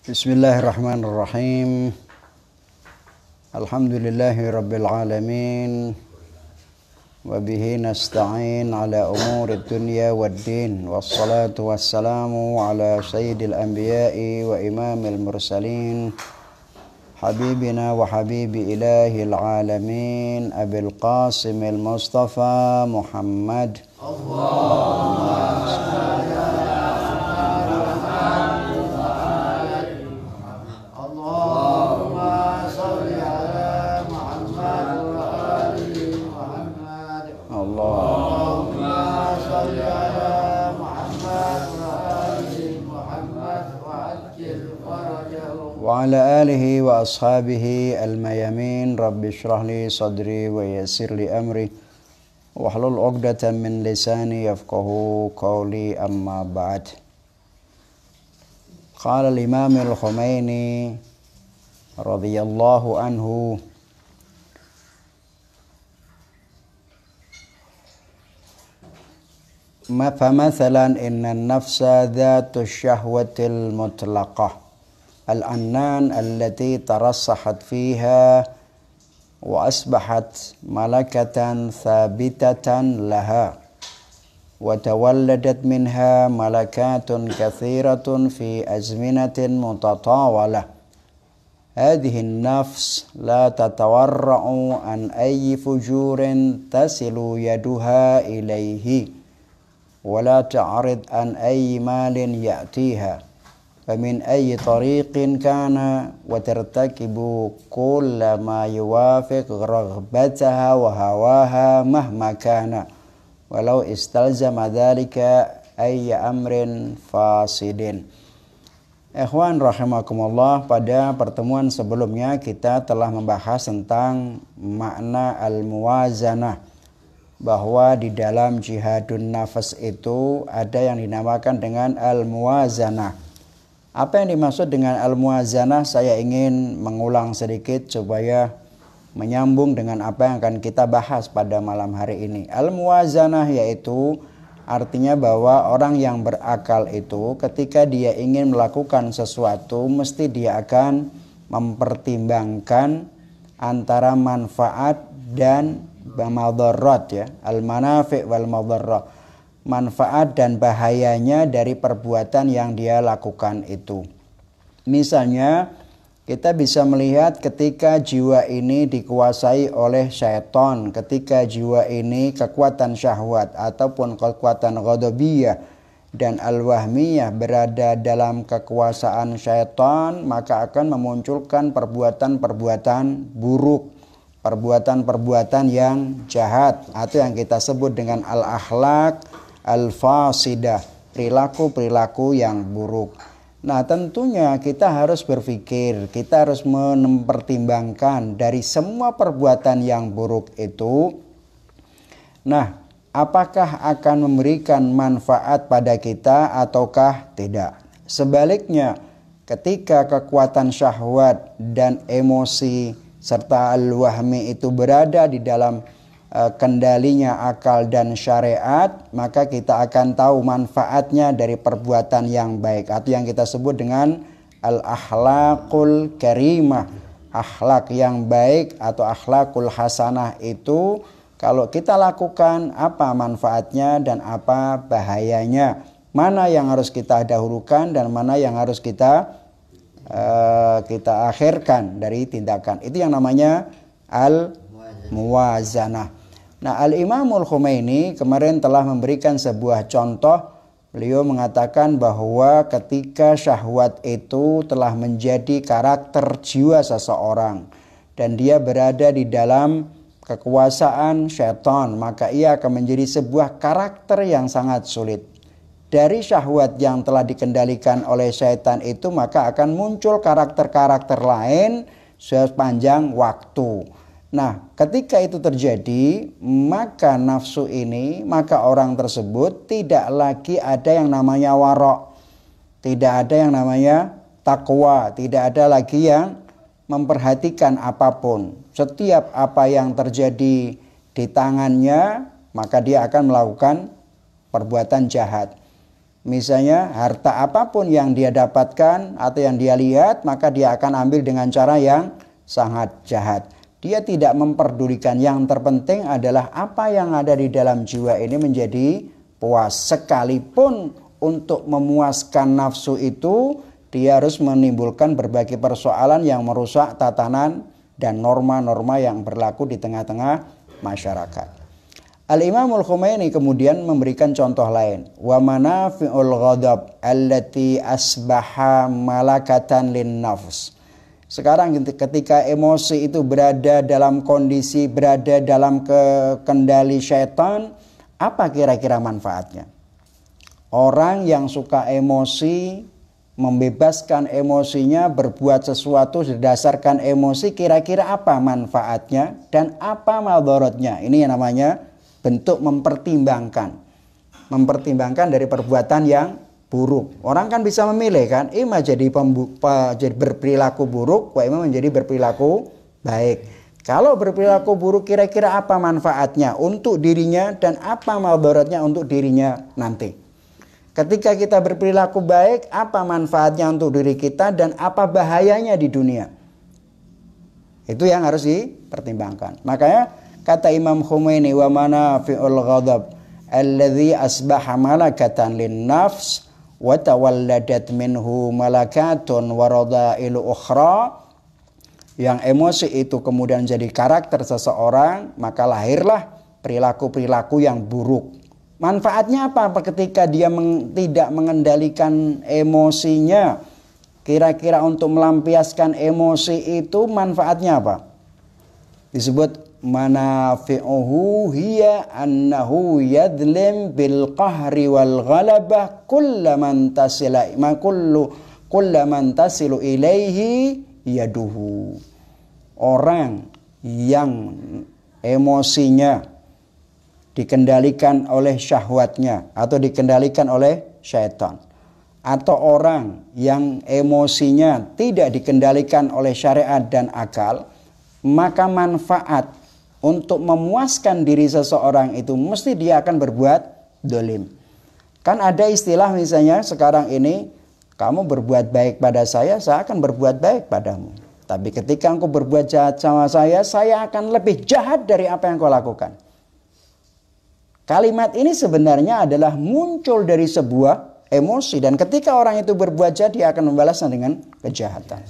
Bismillahirrahmanirrahim. Alhamdulillahi rabbil alamin. Wa bihi nasta'in ala umuri dunya waddin. Wassalatu wassalamu ala sayyidil anbiya'i wa imamil mursalin. Habibina wa habibi ilahil alamin. Abil qasimil mustafa Muhammad. Allahumma salli wa ala alihi wa ashabihi al-mayamin. Rabbi shrah li sadri wa yassir li amri wahlul 'uqdatam min lisani yafqahu qawli, amma ba'd. Qala al-Imam al-Khumaini radhiyallahu anhu, famathalan inna an-nafsa dhatu syahwatil mutlaqah al-annan allati tarassahat fiha wa asbahat malakatan thabitatan laha wa tawalladat minha malakatun kathiratun fi azminatin mutatawalah. Hadhihi an-nafs la tatawarra'u an ayyi fujurin tasilu yaduha ilayhi wa la ta'rid an ayyi malin ya'tiha فمن أي طريق كان وترتكب كل ما يوافق رغبتها وهواها مهما كان ولو استلزم ذلك أي أمر فاسد. Ikhwan rahimakumullah, pada pertemuan sebelumnya kita telah membahas tentang makna al-muwazanah, bahwa di dalam jihadun nafas itu ada yang dinamakan dengan al-muwazanah. Apa yang dimaksud dengan al-muwazanah? Saya ingin mengulang sedikit supaya menyambung dengan apa yang akan kita bahas pada malam hari ini. Al-muwazanah yaitu artinya bahwa orang yang berakal itu ketika dia ingin melakukan sesuatu mesti dia akan mempertimbangkan antara manfaat dan madarat, ya, al-manafi' wal madarat, manfaat dan bahayanya dari perbuatan yang dia lakukan itu. Misalnya kita bisa melihat ketika jiwa ini dikuasai oleh syaitan, ketika jiwa ini kekuatan syahwat ataupun kekuatan ghadabiyah dan al-wahmiyah berada dalam kekuasaan syaitan, maka akan memunculkan perbuatan-perbuatan buruk, perbuatan-perbuatan yang jahat, atau yang kita sebut dengan al-akhlaq al-fasidah, perilaku-perilaku yang buruk. Nah, tentunya kita harus berpikir, kita harus mempertimbangkan dari semua perbuatan yang buruk itu, nah, apakah akan memberikan manfaat pada kita ataukah tidak. Sebaliknya, ketika kekuatan syahwat dan emosi serta al-wahmi itu berada di dalam kendalinya akal dan syariat, maka kita akan tahu manfaatnya dari perbuatan yang baik, atau yang kita sebut dengan al-akhlaqul karimah, akhlak yang baik atau akhlakul hasanah. Itu kalau kita lakukan, apa manfaatnya dan apa bahayanya, mana yang harus kita dahulukan dan mana yang harus kita akhirkan dari tindakan. Itu yang namanya al-muwazanah. Nah, Al-Imamul Khumaini kemarin telah memberikan sebuah contoh. Beliau mengatakan bahwa ketika syahwat itu telah menjadi karakter jiwa seseorang dan dia berada di dalam kekuasaan syaitan, maka ia akan menjadi sebuah karakter yang sangat sulit. Dari syahwat yang telah dikendalikan oleh syaitan itu, maka akan muncul karakter-karakter lain sepanjang waktu. Nah, ketika itu terjadi, maka nafsu ini, maka orang tersebut tidak lagi ada yang namanya warok, tidak ada yang namanya takwa, tidak ada lagi yang memperhatikan apapun. Setiap apa yang terjadi di tangannya, maka dia akan melakukan perbuatan jahat. Misalnya harta apapun yang dia dapatkan atau yang dia lihat, maka dia akan ambil dengan cara yang sangat jahat. Dia tidak memperdulikan, yang terpenting adalah apa yang ada di dalam jiwa ini menjadi puas. Sekalipun untuk memuaskan nafsu itu, dia harus menimbulkan berbagai persoalan yang merusak tatanan dan norma-norma yang berlaku di tengah-tengah masyarakat. Al-Imamul Khomeini kemudian memberikan contoh lain. Wa manafi'ul ghadab allati asbaha malakatan lin nafs. Sekarang ketika emosi itu berada dalam kondisi, berada dalam kendali syaitan, apa kira-kira manfaatnya? Orang yang suka emosi, membebaskan emosinya, berbuat sesuatu berdasarkan emosi, kira-kira apa manfaatnya dan apa madaratnya? Ini yang namanya bentuk mempertimbangkan dari perbuatan yang buruk. Orang kan bisa memilih kan, ima jadi berperilaku buruk, wa ima menjadi berperilaku baik. Kalau berperilaku buruk, kira-kira apa manfaatnya untuk dirinya dan apa madaratnya untuk dirinya nanti. Ketika kita berperilaku baik, apa manfaatnya untuk diri kita dan apa bahayanya di dunia. Itu yang harus dipertimbangkan. Makanya kata Imam Khomeini, wa manafi'ul ghadab alladhi asbaha malakatan lin nafs wa tawalladat minhu malakatun wa radailu ukhra. Yang emosi itu kemudian jadi karakter seseorang, maka lahirlah perilaku-perilaku yang buruk. Manfaatnya apa ketika dia tidak mengendalikan emosinya? Kira-kira untuk melampiaskan emosi itu manfaatnya apa? Disebut manafi'uhu hiya annahu yadlim bil qahri wal ghalabah kullaman tasilu ilaihi yaduhu. Orang yang emosinya dikendalikan oleh syahwatnya atau dikendalikan oleh syaitan, atau orang yang emosinya tidak dikendalikan oleh syariat dan akal, maka manfaat untuk memuaskan diri seseorang itu mesti dia akan berbuat dolim. Kan ada istilah misalnya sekarang ini, kamu berbuat baik pada saya akan berbuat baik padamu. Tapi ketika engkau berbuat jahat sama saya akan lebih jahat dari apa yang kau lakukan. Kalimat ini sebenarnya adalah muncul dari sebuah emosi. Dan ketika orang itu berbuat jahat, dia akan membalasnya dengan kejahatan.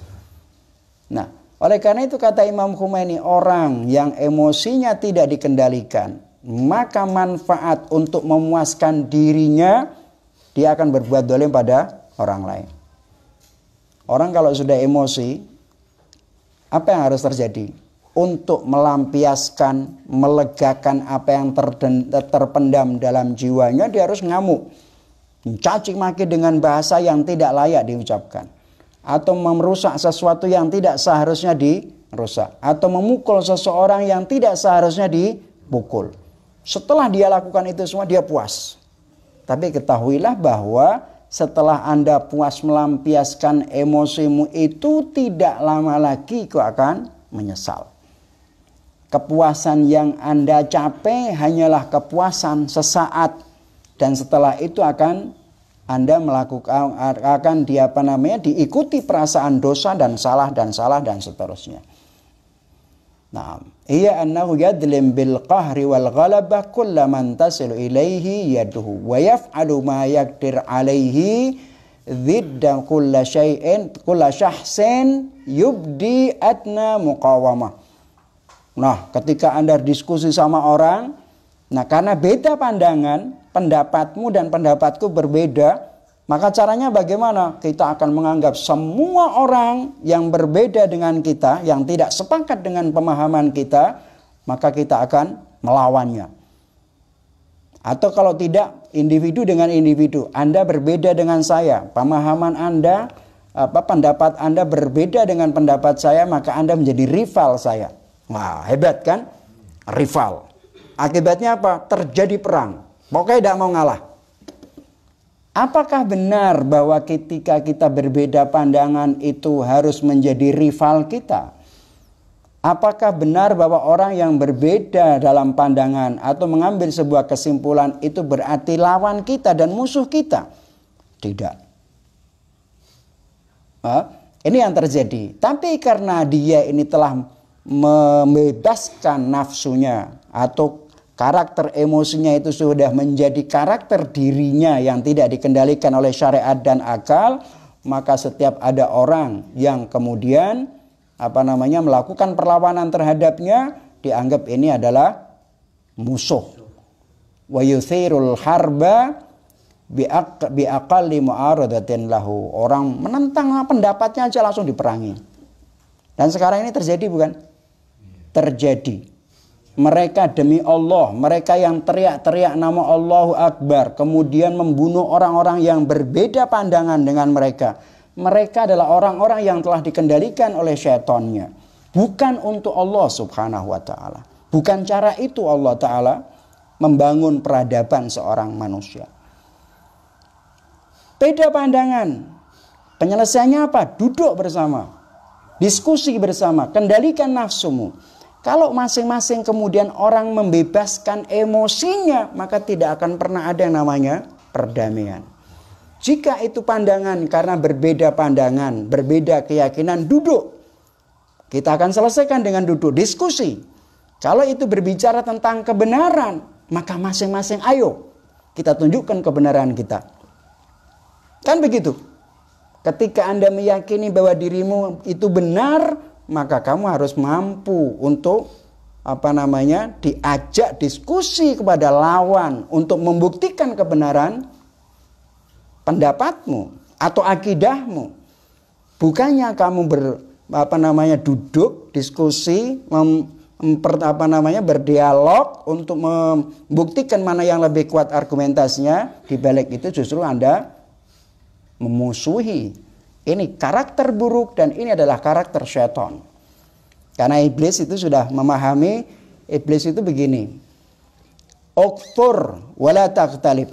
Nah, oleh karena itu kata Imam Khomeini, orang yang emosinya tidak dikendalikan, maka manfaat untuk memuaskan dirinya, dia akan berbuat zalim pada orang lain. Orang kalau sudah emosi, apa yang harus terjadi? Untuk melampiaskan, melegakan apa yang terpendam dalam jiwanya, dia harus ngamuk, mencaci maki dengan bahasa yang tidak layak diucapkan, atau merusak sesuatu yang tidak seharusnya dirusak, atau memukul seseorang yang tidak seharusnya dipukul. Setelah dia lakukan itu semua, dia puas. Tapi ketahuilah bahwa setelah Anda puas melampiaskan emosimu itu, tidak lama lagi kau akan menyesal. Kepuasan yang Anda capai hanyalah kepuasan sesaat, dan setelah itu akan Anda melakukan, akan diikuti perasaan dosa dan salah dan seterusnya. Nah, iya annahu yadlim bil qahri wal ghalabah kullaman tasilu ilaihi yaduhu wa yaf'alu ma yaqdir alaihi dhidda kulla syai'in kulla syahsin yubdi adna muqawamah. Nah, ketika Anda diskusi sama orang, nah karena beda pandangan, pendapatmu dan pendapatku berbeda, maka caranya bagaimana? Kita akan menganggap semua orang yang berbeda dengan kita, yang tidak sepakat dengan pemahaman kita, maka kita akan melawannya. Atau kalau tidak, individu dengan individu. Anda berbeda dengan saya, pemahaman Anda, pendapat Anda berbeda dengan pendapat saya, maka Anda menjadi rival saya. Wah, hebat kan? Rival. Akibatnya apa? Terjadi perang. Pokoknya tidak mau ngalah. Apakah benar bahwa ketika kita berbeda pandangan itu harus menjadi rival kita? Apakah benar bahwa orang yang berbeda dalam pandangan atau mengambil sebuah kesimpulan itu berarti lawan kita dan musuh kita? Tidak. Ini yang terjadi. Tapi karena dia ini telah membebaskan nafsunya atau karakter emosinya itu sudah menjadi karakter dirinya yang tidak dikendalikan oleh syariat dan akal, maka setiap ada orang yang kemudian melakukan perlawanan terhadapnya, dianggap ini adalah musuh. Wa yuthirul harba biaqalli mu'aradatin lahu. Orang menentang pendapatnya aja langsung diperangi. Dan sekarang ini terjadi bukan? Terjadi. Mereka demi Allah, mereka yang teriak-teriak nama Allahu Akbar, kemudian membunuh orang-orang yang berbeda pandangan dengan mereka. Mereka adalah orang-orang yang telah dikendalikan oleh syaitannya. Bukan untuk Allah subhanahu wa ta'ala. Bukan cara itu Allah ta'ala membangun peradaban seorang manusia. Beda pandangan. Penyelesaiannya apa? Duduk bersama. Diskusi bersama. Kendalikan nafsumu. Kalau masing-masing kemudian orang membebaskan emosinya, maka tidak akan pernah ada yang namanya perdamaian. Jika itu pandangan karena berbeda pandangan, berbeda keyakinan, duduk. Kita akan selesaikan dengan duduk, diskusi. Kalau itu berbicara tentang kebenaran, maka masing-masing ayo kita tunjukkan kebenaran kita. Kan begitu. Ketika Anda meyakini bahwa dirimu itu benar, maka kamu harus mampu untuk diajak diskusi kepada lawan untuk membuktikan kebenaran pendapatmu atau akidahmu. Bukannya kamu duduk diskusi berdialog untuk membuktikan mana yang lebih kuat argumentasinya, di balik itu justru Anda memusuhi. Ini karakter buruk dan ini adalah karakter syaitan. Karena iblis itu sudah memahami, iblis itu begini. Ukfur wala taqtalib.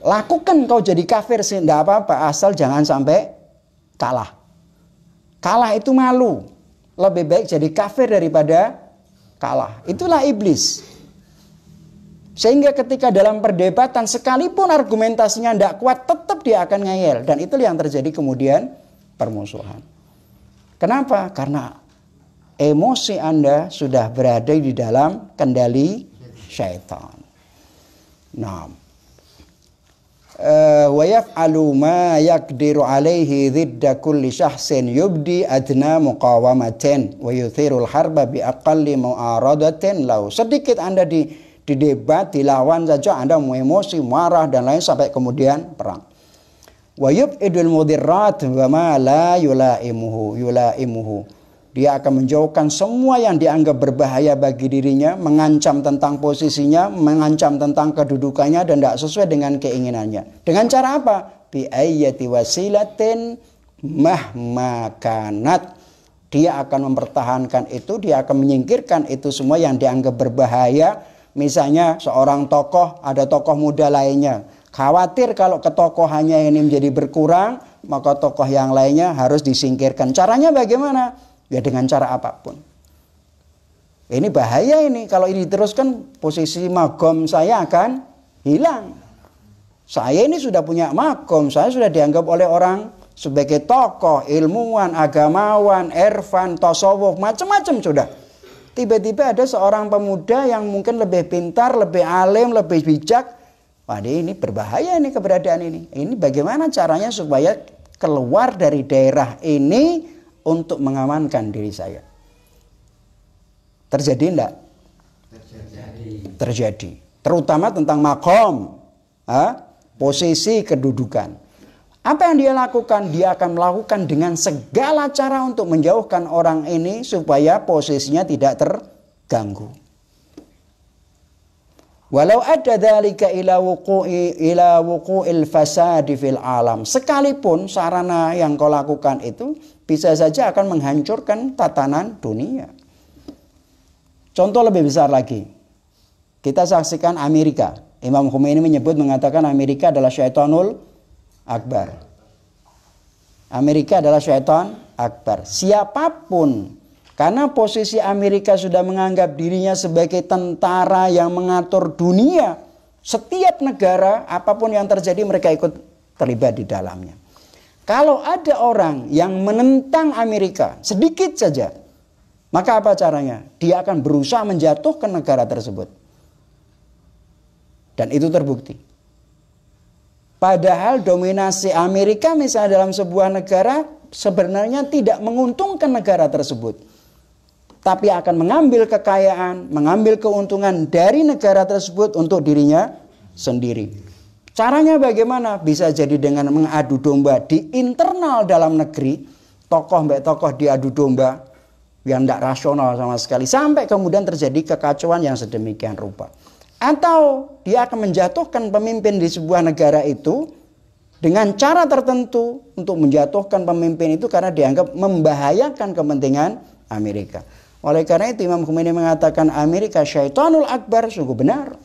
Lakukan kau jadi kafir sih, tidak apa-apa, asal jangan sampai kalah. Kalah itu malu. Lebih baik jadi kafir daripada kalah. Itulah iblis. Sehingga ketika dalam perdebatan sekalipun argumentasinya tidak kuat, tetap dia akan ngeyel. Dan itu yang terjadi kemudian permusuhan. Kenapa? Karena emosi Anda sudah berada di dalam kendali syaitan. Nah, wa yaf'alu ma yaqdiru alaihi dhidda kulli syahsin yubdi adna muqawamatin wa yuthirul harba bi aqalli mu'aradatin lau. Sedikit Anda di debat, dilawan saja Anda mau emosi, marah dan lain sampai kemudian perang. Wa yub'idul mudirrat wa ma la yulaimuhu. Dia akan menjauhkan semua yang dianggap berbahaya bagi dirinya, mengancam tentang posisinya, mengancam tentang kedudukannya dan tidak sesuai dengan keinginannya. Dengan cara apa? Bi ayyati wasilatin mahma kanat. Dia akan mempertahankan itu, dia akan menyingkirkan itu semua yang dianggap berbahaya. Misalnya seorang tokoh, ada tokoh muda lainnya. Khawatir kalau ketokohannya ini menjadi berkurang, maka tokoh yang lainnya harus disingkirkan. Caranya bagaimana? Ya dengan cara apapun. Ini bahaya ini. Kalau ini diteruskan, posisi magom saya akan hilang. Saya ini sudah punya magom. Saya sudah dianggap oleh orang sebagai tokoh, ilmuwan, agamawan, irfan, tasawuf, macam-macam sudah. Tiba-tiba ada seorang pemuda yang mungkin lebih pintar, lebih alim, lebih bijak. Waduh, ini berbahaya ini keberadaan ini. Ini bagaimana caranya supaya keluar dari daerah ini untuk mengamankan diri saya. Terjadi enggak? Terjadi. Terutama tentang makom, posisi kedudukan. Apa yang dia lakukan? Dia akan melakukan dengan segala cara untuk menjauhkan orang ini supaya posisinya tidak terganggu. Walau ada dzalika ila wuqu'il fasadi fil alam. Sekalipun sarana yang kau lakukan itu bisa saja akan menghancurkan tatanan dunia. Contoh lebih besar lagi. Kita saksikan Amerika. Imam Khomeini mengatakan Amerika adalah syaitanul akbar. Amerika adalah syaitan akbar. Siapapun Karena posisi Amerika sudah menganggap dirinya sebagai tentara yang mengatur dunia. Setiap negara, apapun yang terjadi mereka ikut terlibat di dalamnya. Kalau ada orang yang menentang Amerika sedikit saja, maka apa caranya? Dia akan berusaha menjatuhkan negara tersebut. Dan itu terbukti. Padahal dominasi Amerika misalnya dalam sebuah negara sebenarnya tidak menguntungkan negara tersebut. Tapi akan mengambil kekayaan, mengambil keuntungan dari negara tersebut untuk dirinya sendiri. Caranya bagaimana? Bisa jadi dengan mengadu domba di internal dalam negeri. Tokoh mbak tokoh diadu domba yang tidak rasional sama sekali. Sampai kemudian terjadi kekacauan yang sedemikian rupa. Atau dia akan menjatuhkan pemimpin di sebuah negara itu dengan cara tertentu untuk menjatuhkan pemimpin itu karena dianggap membahayakan kepentingan Amerika. Oleh karena itu Imam Khomeini mengatakan Amerika syaitanul akbar, sungguh benar.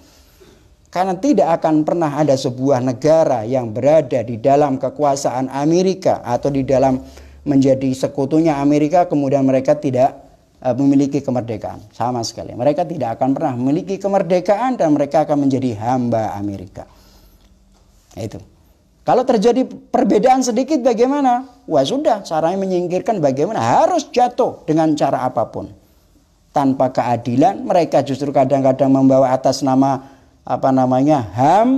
Karena tidak akan pernah ada sebuah negara yang berada di dalam kekuasaan Amerika atau di dalam menjadi sekutunya Amerika kemudian mereka tidak memiliki kemerdekaan. Sama sekali. Mereka tidak akan pernah memiliki kemerdekaan dan mereka akan menjadi hamba Amerika. Itu. Kalau terjadi perbedaan sedikit bagaimana? Wah sudah, caranya menyingkirkan bagaimana? Harus jatuh dengan cara apapun. Tanpa keadilan, mereka justru kadang-kadang membawa atas nama HAM,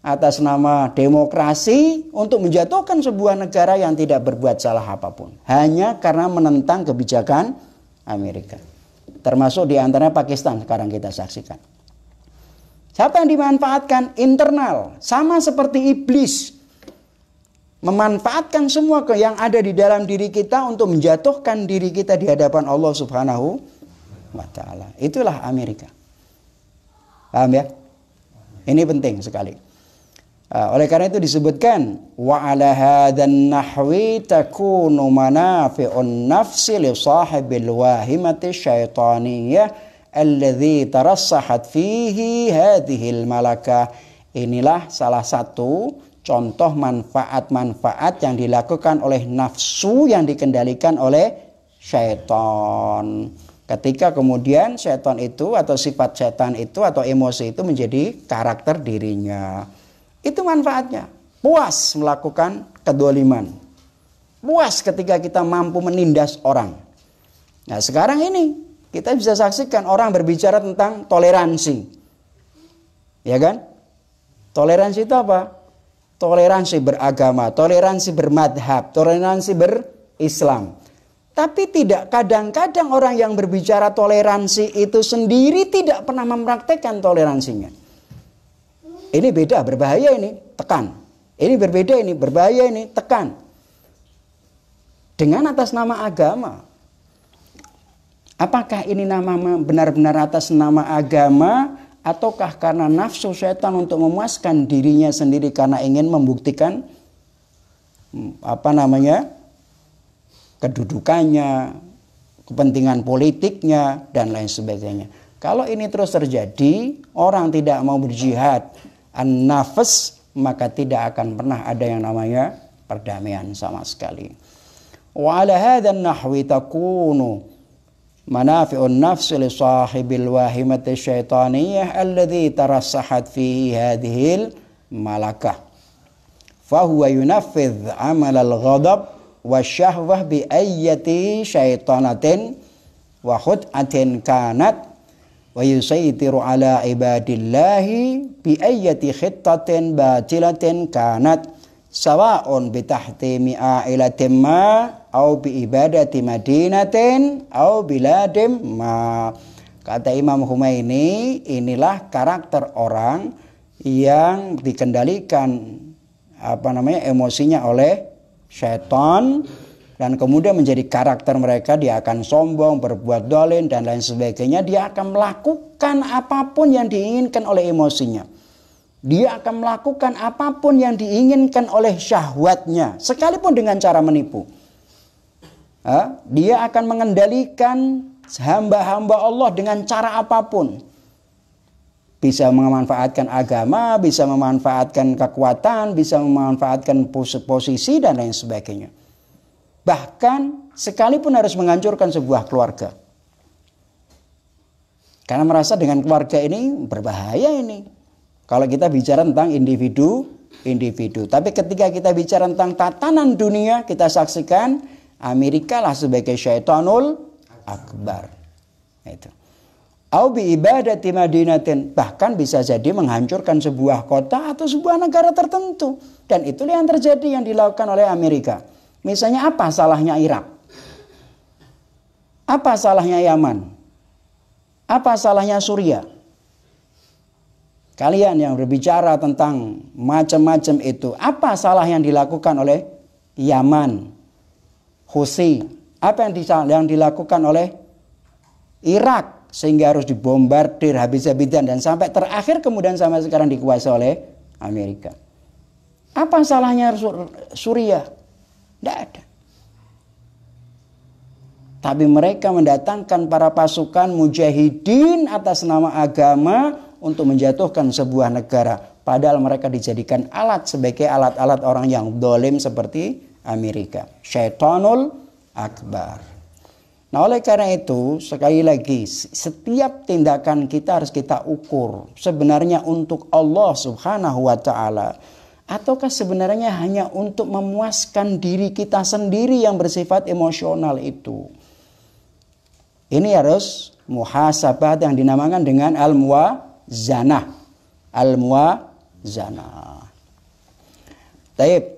atas nama demokrasi untuk menjatuhkan sebuah negara yang tidak berbuat salah apapun. Hanya karena menentang kebijakan Amerika. Termasuk diantaranya Pakistan sekarang kita saksikan. Siapa yang dimanfaatkan? Internal. Sama seperti iblis. Memanfaatkan semua yang ada di dalam diri kita untuk menjatuhkan diri kita di hadapan Allah Subhanahu wa ta'ala. Itulah Amerika. Paham ya? Ini penting sekali. Oleh karena itu disebutkan wa ala hadzan nahwi takunu manafi'un nafsi li sahibil wahimati syaitaniyah alladzi tarassahat fihi hadhil malakah. Inilah salah satu contoh manfaat-manfaat yang dilakukan oleh nafsu yang dikendalikan oleh syaitan. Ketika kemudian syaitan itu atau sifat syaitan itu atau emosi itu menjadi karakter dirinya. Itu manfaatnya. Puas melakukan kedoliman. Puas ketika kita mampu menindas orang. Nah sekarang ini kita bisa saksikan orang berbicara tentang toleransi. Ya kan? Toleransi itu apa? Toleransi beragama, toleransi bermadhab, toleransi berislam. Tapi tidak, kadang-kadang orang yang berbicara toleransi itu sendiri tidak pernah mempraktekkan toleransinya. Ini beda, berbahaya ini, tekan. Ini berbeda ini, berbahaya ini, tekan. Dengan atas nama agama. Apakah ini nama benar-benar atas nama agama ataukah karena nafsu setan untuk memuaskan dirinya sendiri karena ingin membuktikan kedudukannya, kepentingan politiknya dan lain sebagainya. Kalau ini terus terjadi, orang tidak mau berjihad an-nafs, maka tidak akan pernah ada yang namanya perdamaian sama sekali. Wa ala hadzal nahwi takunu manafi'un nafs li sahibil wahimati syaitaniyah alladzi tarassahat fi hadhil malakah. Fa huwa yunaffidh amal al-ghadab wasyahwah bi ayyati syaitanatin wa khut'atin kanat wa yusaytiru ala ibadillahi bi ayyati khittatin batilatin kanat sawa'un bi tahtimi a'ilatin ma au bi ibadati madinatin au biladim ma. Kata Imam Khomeini, inilah karakter orang yang dikendalikan emosinya oleh syaitan dan kemudian menjadi karakter mereka. Dia akan sombong, berbuat dolim dan lain sebagainya. Dia akan melakukan apapun yang diinginkan oleh emosinya. Dia akan melakukan apapun yang diinginkan oleh syahwatnya, sekalipun dengan cara menipu. Dia akan mengendalikan hamba-hamba Allah dengan cara apapun. Bisa memanfaatkan agama, bisa memanfaatkan kekuatan, bisa memanfaatkan posisi dan lain sebagainya. Bahkan sekalipun harus menghancurkan sebuah keluarga. Karena merasa dengan keluarga ini berbahaya ini. Kalau kita bicara tentang individu. Tapi ketika kita bicara tentang tatanan dunia, kita saksikan Amerika lah sebagai syaitanul akbar. Itu. Au bi ibadati madinatin, bahkan bisa jadi menghancurkan sebuah kota atau sebuah negara tertentu. Dan itulah yang terjadi yang dilakukan oleh Amerika. Misalnya apa salahnya Irak? Apa salahnya Yaman? Apa salahnya Suriah? Kalian yang berbicara tentang macam-macam itu, apa salah yang dilakukan oleh Yaman, Houthi? Apa yang dilakukan oleh Irak sehingga harus dibombardir habis-habisan dan sampai terakhir kemudian sampai sekarang dikuasai oleh Amerika? Apa salahnya Suriah? Tidak ada. Tapi mereka mendatangkan para pasukan mujahidin atas nama agama untuk menjatuhkan sebuah negara. Padahal mereka dijadikan alat sebagai alat-alat orang yang dolim seperti Amerika. Syaitanul akbar. Nah oleh karena itu sekali lagi setiap tindakan kita harus kita ukur. Sebenarnya untuk Allah subhanahu wa ta'ala. Ataukah sebenarnya hanya untuk memuaskan diri kita sendiri yang bersifat emosional itu. Ini harus muhasabah yang dinamakan dengan al-muwazanah. Al-muwazanah. Taib.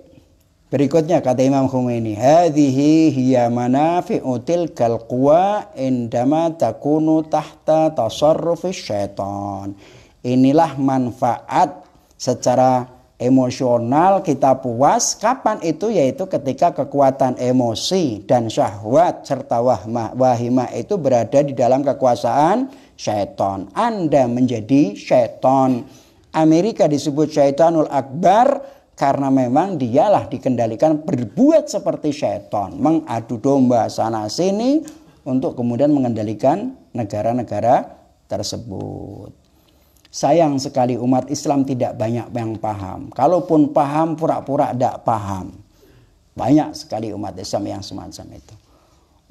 Berikutnya kata Imam Khomeini, hadhihi hiya manafi'u tilkal quwa indama takunu tahta tasarrufis syaitan. Inilah manfaat secara emosional kita puas. Kapan itu? Yaitu ketika kekuatan emosi dan syahwat serta wahimah itu berada di dalam kekuasaan syaitan. Anda menjadi syaitan. Amerika disebut syaitanul akbar karena memang dialah dikendalikan berbuat seperti syaitan, mengadu domba sana sini untuk kemudian mengendalikan negara-negara tersebut. Sayang sekali umat Islam tidak banyak yang paham. Kalaupun paham pura-pura tidak paham. Banyak sekali umat Islam yang semacam itu.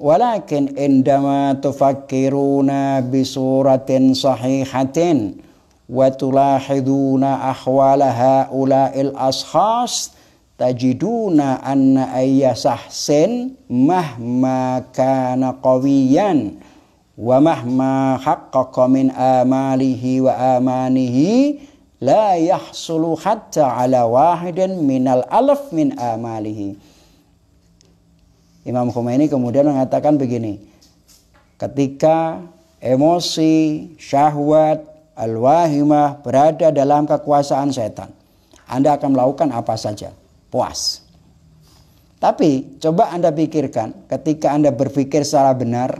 Walakin indama tufakkiruna bisuratin sahihatin wa tulahiduna ahwala haula'il ashas tajiduna anna ayyasahsin mahma kana qawiyan wa mahma haqqaqa min amalihi wa amanihi la yahsulu hatta ala wahidin minal alaf min amalihi. Imam Khomeini kemudian mengatakan begini, ketika emosi, syahwat, al-wahimah berada dalam kekuasaan setan, Anda akan melakukan apa saja, puas. Tapi coba Anda pikirkan ketika Anda berpikir secara benar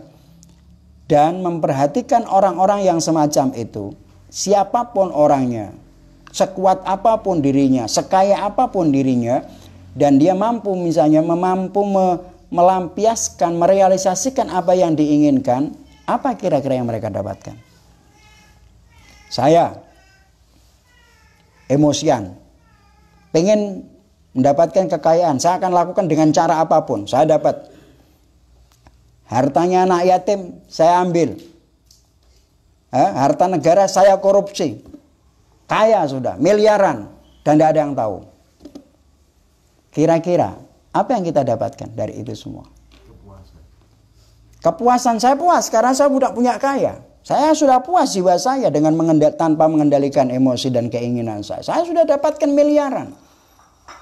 dan memperhatikan orang-orang yang semacam itu, siapapun orangnya, sekuat apapun dirinya, sekaya apapun dirinya, dan dia mampu misalnya melampiaskan, merealisasikan apa yang diinginkan, apa kira-kira yang mereka dapatkan? Saya emosian, pengen mendapatkan kekayaan, saya akan lakukan dengan cara apapun. Saya dapat hartanya anak yatim, saya ambil. Harta negara saya korupsi. Kaya sudah, miliaran. Dan tidak ada yang tahu. Kira-kira apa yang kita dapatkan dari itu semua? Kepuasan saya puas karena saya sudah punya kaya. Saya sudah puas jiwa saya dengan tanpa mengendalikan emosi dan keinginan saya. Saya sudah dapatkan miliaran.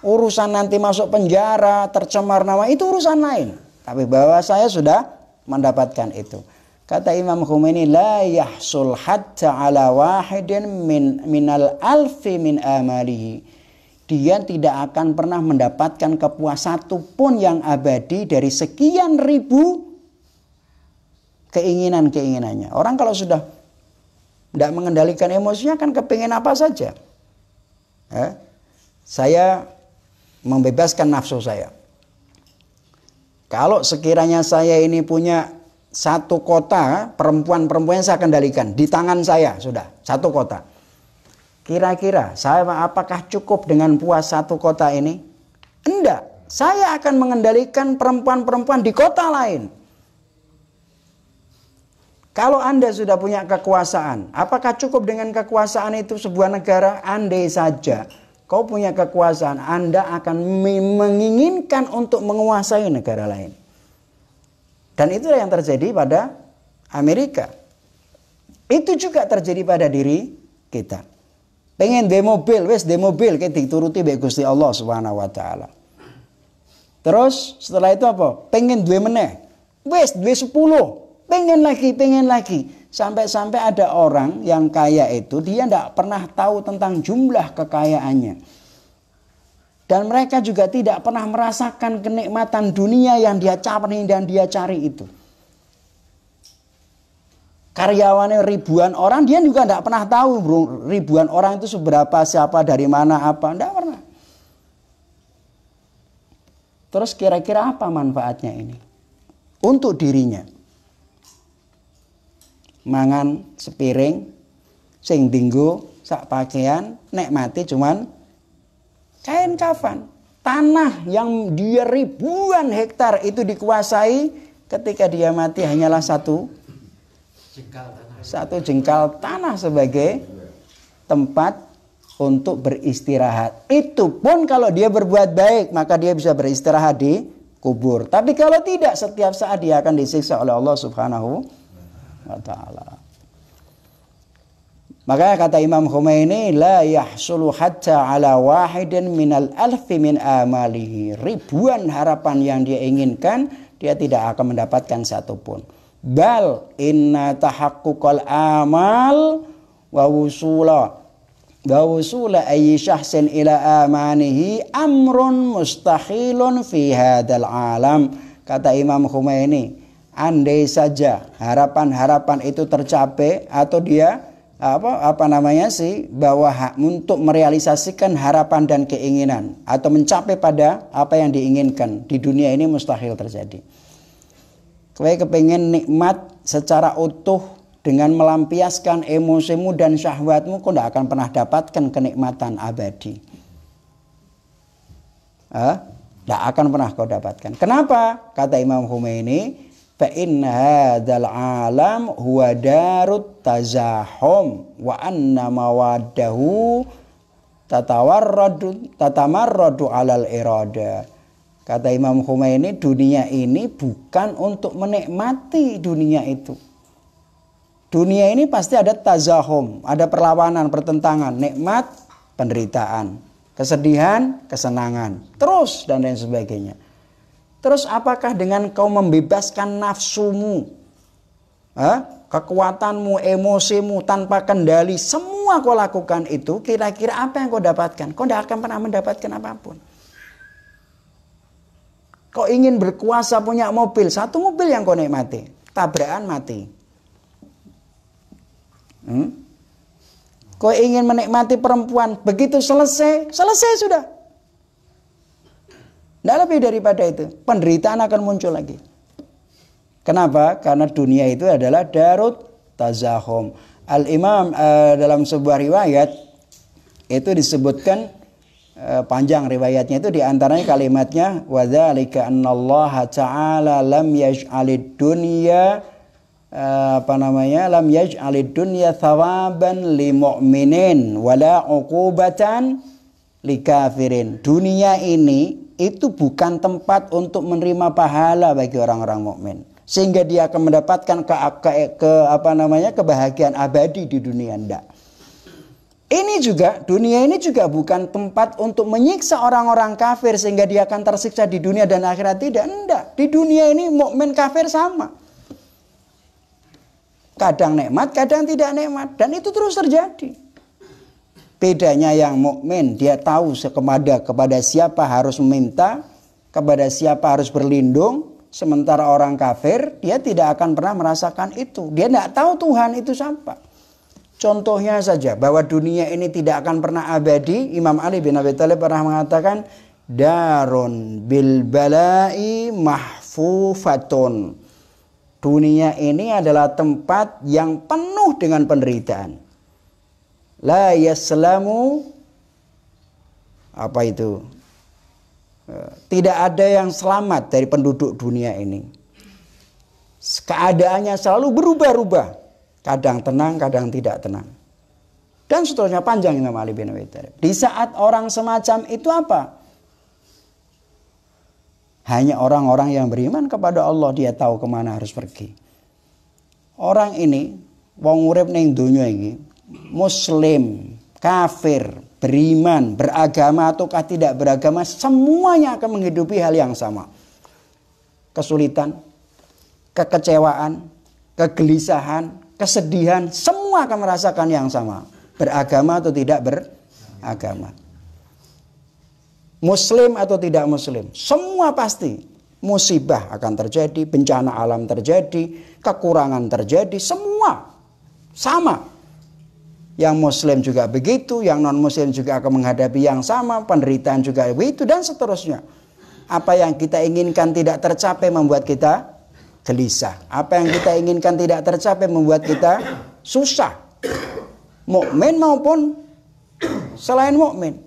Urusan nanti masuk penjara, tercemar nama, itu urusan lain. Tapi bahwa saya sudah mendapatkan itu. Kata Imam Khomeini, la yahsul hatta ala wahidin minal alfi min amalihi. Dia tidak akan pernah mendapatkan kepuasan satu pun yang abadi dari sekian ribu keinginan-keinginannya. Orang kalau sudah tidak mengendalikan emosinya akan kepingin apa saja. Saya membebaskan nafsu saya. Kalau sekiranya saya ini punya satu kota, perempuan-perempuan saya kendalikan di tangan saya sudah satu kota. Kira-kira saya apakah cukup dengan puas satu kota ini? Enggak. saya akan mengendalikan perempuan-perempuan di kota lain. Kalau Anda sudah punya kekuasaan, apakah cukup dengan kekuasaan itu sebuah negara? Andai saja kau punya kekuasaan, Anda akan menginginkan untuk menguasai negara lain. Dan itulah yang terjadi pada Amerika. Itu juga terjadi pada diri kita. Pengen di mobil, wes di mobil kita dituruti baik Gusti Allah Subhanahu wa taala. Terus setelah itu apa? Pengen duwe meneh. Wes duwe 10. Pengen lagi. Sampai-sampai ada orang yang kaya itu dia tidak pernah tahu tentang jumlah kekayaannya. Dan mereka juga tidak pernah merasakan kenikmatan dunia yang dia cari dan dia cari itu. Karyawannya ribuan orang, dia juga tidak pernah tahu ribuan orang itu seberapa, siapa, dari mana, apa. Tidak pernah. Terus kira-kira apa manfaatnya ini? Untuk dirinya. Mangan sepiring, sing dinggo sak pakaian, nek mati cuman kain kafan. Tanah yang dia ribuan hektar itu dikuasai, ketika dia mati hanyalah satu jengkal tanah sebagai tempat untuk beristirahat. Itu pun kalau dia berbuat baik, maka dia bisa beristirahat di kubur. Tapi kalau tidak, setiap saat dia akan disiksa oleh Allah Subhanahu wa ta'ala. Makanya kata Imam Khomeini, la yahsulu hatta ala wahidin minal alfi min amalihi. Ribuan harapan yang dia inginkan, dia tidak akan mendapatkan satupun. Bal inna tahaqquqal amal wa wusula ayyi syahsin ila amanihi amrun mustahilun fi hadal alam. Kata Imam Khomeini, andai saja harapan-harapan itu tercapai atau dia bahwa untuk merealisasikan harapan dan keinginan atau mencapai pada apa yang diinginkan di dunia ini mustahil terjadi. Kowe kepengen nikmat secara utuh dengan melampiaskan emosimu dan syahwatmu, kau tidak akan pernah dapatkan kenikmatan abadi. Tidak akan pernah kau dapatkan. Kenapa? Kata Imam Khomeini, fa inna hadzal alam huwa darut tazahum wa anna mawaddahu tatamarradu alal irada. Kata Imam Khomeini, dunia ini bukan untuk menikmati dunia itu. Dunia ini pasti ada tazahum, ada perlawanan, pertentangan, nikmat, penderitaan, kesedihan, kesenangan, terus dan lain sebagainya. Terus apakah dengan kau membebaskan nafsumu, kekuatanmu, emosimu tanpa kendali, semua kau lakukan itu, kira-kira apa yang kau dapatkan? Kau tidak akan pernah mendapatkan apapun. Kau ingin berkuasa punya mobil, satu mobil yang kau nikmati, tabrakan mati. Kau ingin menikmati perempuan, begitu selesai sudah. Tidak lebih daripada itu. Penderitaan akan muncul lagi. Kenapa? Karena dunia itu adalah darut tazahum. Al-Imam dalam sebuah riwayat itu disebutkan panjang riwayatnya, itu diantaranya kalimatnya wa dzalika annallaha ta'ala lam yaj'alid dunya lam yaj'alid dunya thawaban li mu'minin wala 'uqubatan li kafirin. Dunia ini itu bukan tempat untuk menerima pahala bagi orang-orang mukmin, sehingga dia akan mendapatkan kebahagiaan abadi di dunia. Enggak. Dunia ini juga bukan tempat untuk menyiksa orang-orang kafir sehingga dia akan tersiksa di dunia dan akhirat. Tidak, enggak. Di dunia ini mukmin kafir sama. Kadang nikmat, kadang tidak nikmat, dan itu terus terjadi. Bedanya yang mukmin, dia tahu kepada siapa harus meminta, kepada siapa harus berlindung. Sementara orang kafir, dia tidak akan pernah merasakan itu. Dia tidak tahu Tuhan itu siapa. Contohnya saja, bahwa dunia ini tidak akan pernah abadi. Imam Ali bin Abi Thalib pernah mengatakan, darun bil balai mahfufatun. Dunia ini adalah tempat yang penuh dengan penderitaan. La yaslamu Tidak ada yang selamat dari penduduk dunia ini. Keadaannya selalu berubah-ubah. Kadang tenang, kadang tidak tenang. Dan seterusnya panjang Imam Ali bin Abi Thalib. Di saat orang semacam itu apa? Hanya orang-orang yang beriman kepada Allah dia tahu kemana harus pergi. Orang ini, wong urip ning donya iki, muslim, kafir, beriman, beragama ataukah tidak beragama, semuanya akan menghidupi hal yang sama. Kesulitan, kekecewaan, kegelisahan, kesedihan, semua akan merasakan yang sama. Beragama atau tidak beragama. Muslim atau tidak muslim. Semua pasti. Musibah akan terjadi, bencana alam terjadi, kekurangan terjadi, semua sama. Yang muslim juga begitu, yang non muslim juga akan menghadapi yang sama, penderitaan juga begitu, dan seterusnya. Apa yang kita inginkan tidak tercapai membuat kita gelisah. Apa yang kita inginkan tidak tercapai membuat kita susah. Mukmin maupun selain mukmin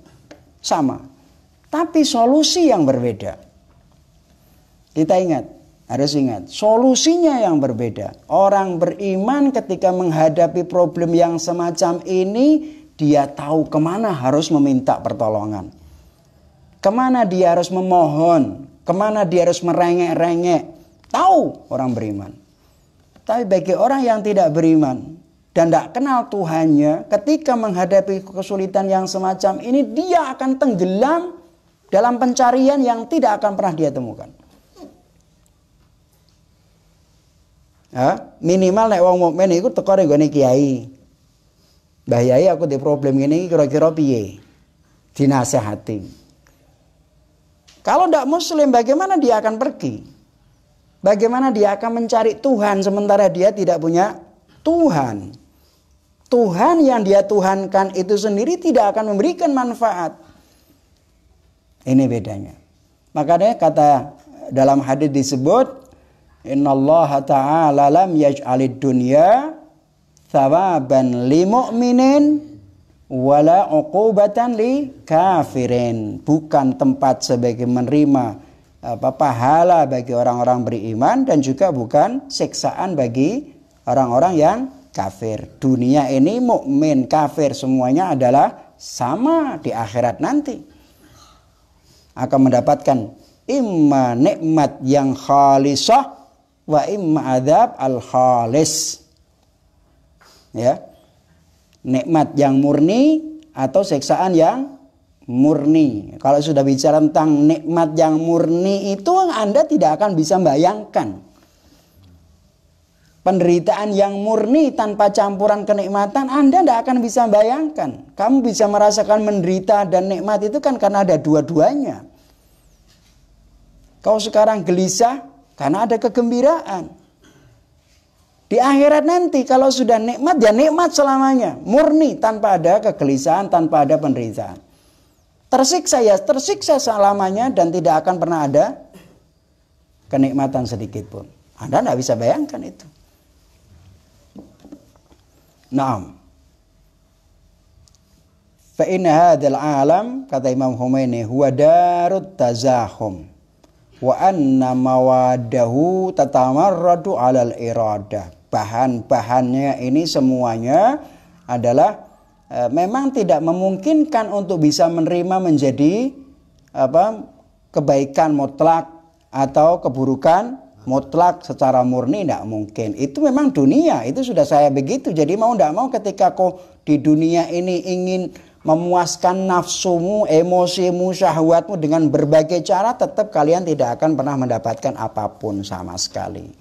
sama, tapi solusi yang berbeda. Kita harus ingat, solusinya yang berbeda. Orang beriman ketika menghadapi problem yang semacam ini, dia tahu kemana harus meminta pertolongan, kemana dia harus memohon, kemana dia harus merengek-rengek. Tahu orang beriman. Tapi bagi orang yang tidak beriman dan tidak kenal Tuhannya, ketika menghadapi kesulitan yang semacam ini, dia akan tenggelam dalam pencarian yang tidak akan pernah dia temukan. Minimal nek wong mukmin iku teko nggone kiai. Mbah Yai aku di problem ini kira-kira piye? Dinasehati. Kalau tidak muslim, bagaimana dia akan pergi? Bagaimana dia akan mencari Tuhan sementara dia tidak punya Tuhan? Tuhan yang dia tuhankan itu sendiri tidak akan memberikan manfaat. Ini bedanya. Makanya kata dalam hadis disebut, innallaha ta'ala lam yaj'alid dunya thawaban li mu'minin wala uqubatan li kafirin. Bukan tempat sebagai menerima pahala bagi orang-orang beriman, dan juga bukan siksaan bagi orang-orang yang kafir. Dunia ini mukmin, kafir, semuanya adalah sama di akhirat nanti. Akan mendapatkan imma nikmat yang khalisah wa imma adzab al-khalis. Ya. Nikmat yang murni atau siksaan yang murni. Kalau sudah bicara tentang nikmat yang murni itu, Anda tidak akan bisa bayangkan. Penderitaan yang murni tanpa campuran kenikmatan, Anda tidak akan bisa bayangkan. Kamu bisa merasakan menderita dan nikmat itu kan karena ada dua-duanya. Kau sekarang gelisah karena ada kegembiraan. Di akhirat nanti kalau sudah nikmat, ya nikmat selamanya. Murni tanpa ada kegelisahan, tanpa ada penderitaan. Tersiksa ya tersiksa selamanya, dan tidak akan pernah ada kenikmatan sedikit pun. Anda tidak bisa bayangkan itu. Naam. Fa inna hadzal alam, kata Imam Khomeini, huwa darut tazahum wa anna mawadahu tatamarradu 'alal iradah. Bahan-bahannya ini semuanya adalah memang tidak memungkinkan untuk bisa menerima menjadi kebaikan mutlak atau keburukan mutlak secara murni, tidak mungkin. Itu memang dunia, itu sudah saya begitu. Jadi mau tidak mau ketika kau di dunia ini ingin memuaskan nafsumu, emosimu, syahwatmu dengan berbagai cara, tetap kalian tidak akan pernah mendapatkan apapun sama sekali.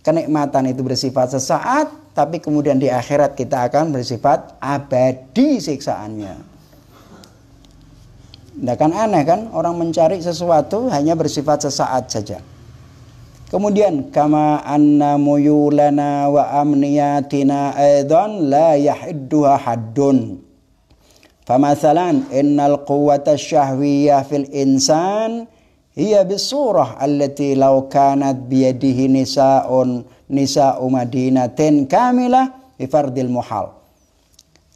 Kenikmatan itu bersifat sesaat, tapi kemudian di akhirat kita akan bersifat abadi siksaannya. Tidak kan aneh kan orang mencari sesuatu hanya bersifat sesaat saja. Kemudian kama anna muyulana wa amniyatina aidan la yahidduha haddun. Famathalan innal quwwata syahwiyah fil insan hiya bisurah allati law kanat biyadihi nisa'u madinatin kamilah bi fardil muhal.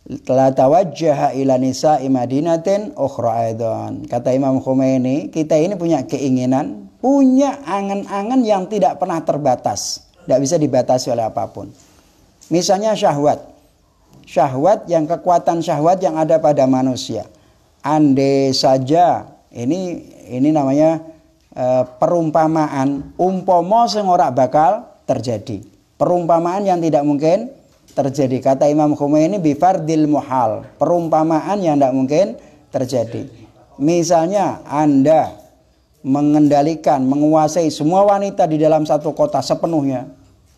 la tawajjaha ila nisa'i madinatin ukhra aidan. Kata Imam Khomeini, kita ini punya keinginan, punya angan-angan yang tidak pernah terbatas, tidak bisa dibatasi oleh apapun. Misalnya syahwat. Syahwat yang kekuatan syahwat yang ada pada manusia. Andai saja ini namanya perumpamaan, umpama sing ora bakal terjadi. Perumpamaan yang tidak mungkin terjadi. Kata Imam Khomeini bifardil muhal, perumpamaan yang tidak mungkin terjadi. Misalnya Anda mengendalikan, menguasai semua wanita di dalam satu kota sepenuhnya,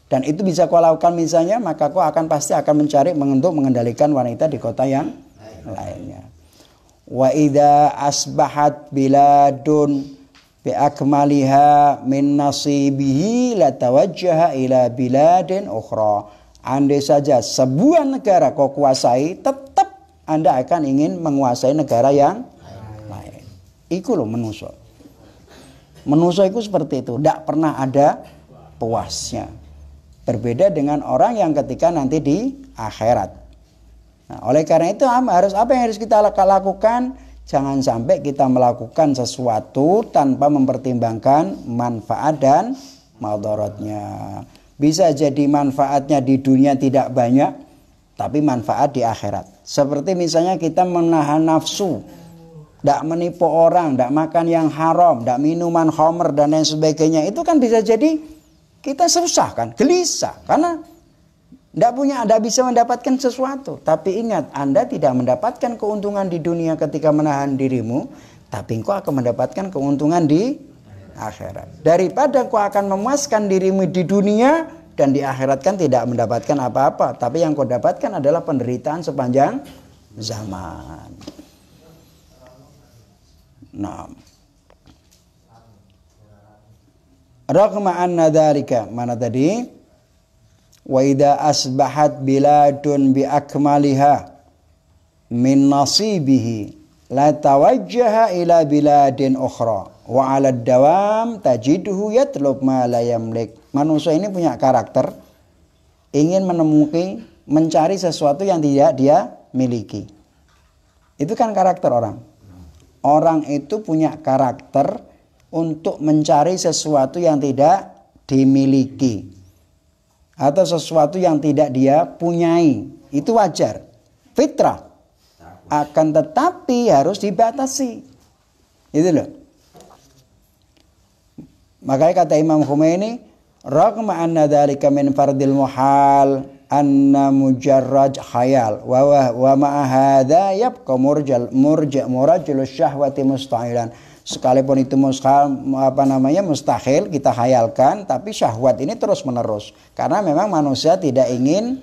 dan itu bisa kau lakukan misalnya, maka kau pasti akan mencari untuk mengendalikan wanita di kota yang lainnya. Wa idza asbahat biladun bi akmaliha min nasibihi la tawajjaha ila biladin ukhra. Andai saja sebuah negara kau kuasai, tetap Anda akan ingin menguasai negara yang lain. Iku loh manusia. Manusia itu seperti itu, tidak pernah ada puasnya. Berbeda dengan orang yang ketika nanti di akhirat. Nah, oleh karena itu apa yang harus kita lakukan? Jangan sampai kita melakukan sesuatu tanpa mempertimbangkan manfaat dan madaratnya. Bisa jadi manfaatnya di dunia tidak banyak, tapi manfaat di akhirat. Seperti misalnya kita menahan nafsu, tidak menipu orang, tidak makan yang haram, tidak minuman khamr dan lain sebagainya. Itu kan bisa jadi kita susah kan, gelisah. Karena tidak bisa mendapatkan sesuatu. Tapi ingat, Anda tidak mendapatkan keuntungan di dunia ketika menahan dirimu, tapi engkau akan mendapatkan keuntungan di akhirat. Daripada kau akan memuaskan dirimu di dunia dan di akhirat kan tidak mendapatkan apa-apa, tapi yang kau dapatkan adalah penderitaan sepanjang zaman. Nah, raqma anna dzalika, mana tadi? Wa idza asbahat biladun bi akmaliha min nasibihi la tawajjaha ila biladin ukhra. Wa 'ala dawam tajidhu yatlub ma la yamlik. Manusia ini punya karakter ingin mencari sesuatu yang tidak dia miliki. Itu kan karakter orang. Orang itu punya karakter untuk mencari sesuatu yang tidak dimiliki atau sesuatu yang tidak dia punyai. Itu wajar, fitrah. Akan tetapi harus dibatasi. Itu loh. Makanya kata Imam Khomeini, raqma anna dzalika min fardil muhal anna mujarrad khayal wa ma'a hadza yabqa murajjal syahwati mustahilan. Sekalipun itu mustahil kita khayalkan, tapi syahwat ini terus menerus. Karena memang manusia tidak ingin